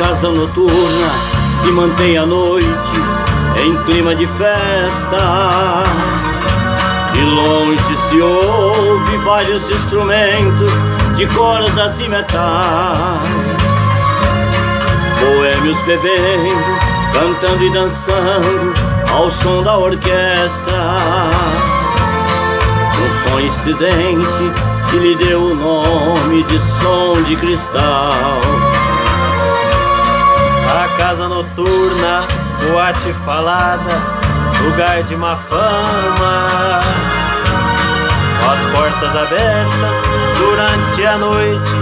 casa noturna se mantém à noite em clima de festa. De longe se ouve vários instrumentos de cordas e metais, boêmios bebendo, cantando e dançando ao som da orquestra. Um som estridente que lhe deu o nome de som de cristal. A casa noturna, boate falada, lugar de má fama. As portas abertas durante a noite,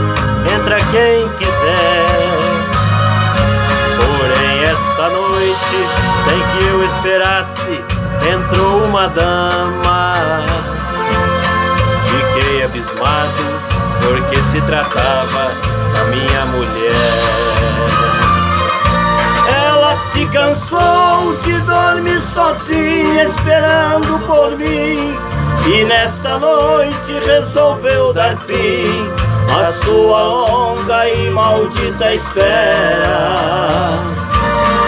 entra quem quiser. Porém essa noite, sem que eu esperasse, entrou uma dama. Fiquei abismado, porque se tratava da minha mulher. Ela se cansou de dormir sozinha, esperando por mim, e nesta noite resolveu dar fim à sua longa e maldita espera.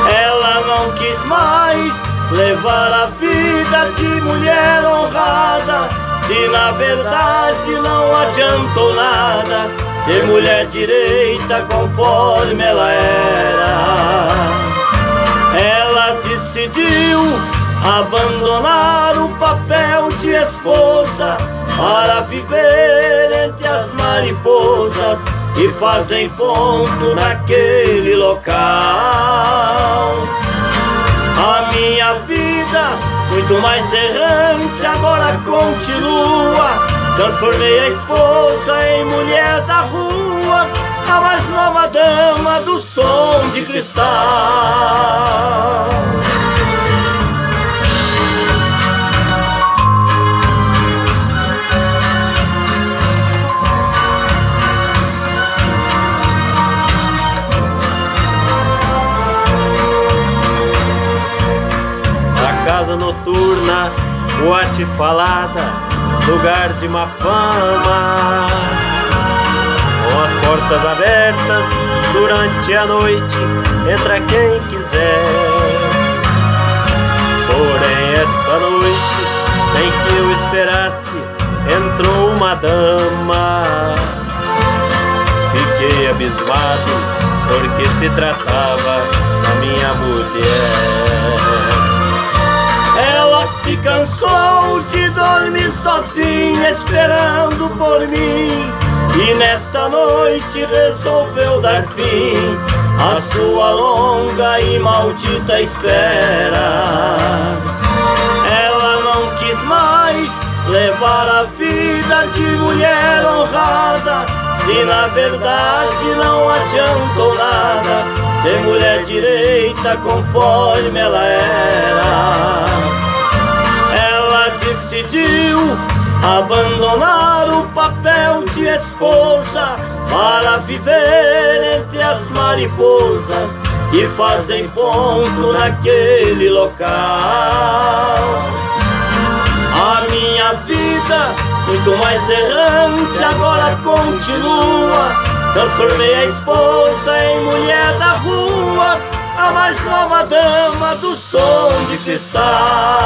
Ela não quis mais levar a vida de mulher honrada, se na verdade não adiantou nada ser mulher direita conforme ela era. Ela decidiu abandonar o papel de esposa para viver entre as mariposas e fazer ponto naquele local. A minha vida, muito mais errante, agora continua. Transformei a esposa em mulher da rua, a mais nova dama do som de cristal. Casa noturna, boate falada, lugar de má fama. Com as portas abertas durante a noite, entra quem quiser. Porém essa noite, sem que eu esperasse, entrou uma dama. Fiquei abismado, porque se tratava da minha mulher. Ela se cansou de dormir sozinha, esperando por mim, e nesta noite resolveu dar fim à sua longa e maldita espera. Ela não quis mais levar a vida de mulher honrada, se na verdade não adiantou nada ser mulher direita conforme ela era. Ela decidiu abandonar o papel de esposa para viver entre as mariposas que fazem ponto naquele local. A minha vida, muito mais errante, agora continua. Transformei a esposa em mulher da rua, a mais nova dama do som de cristal.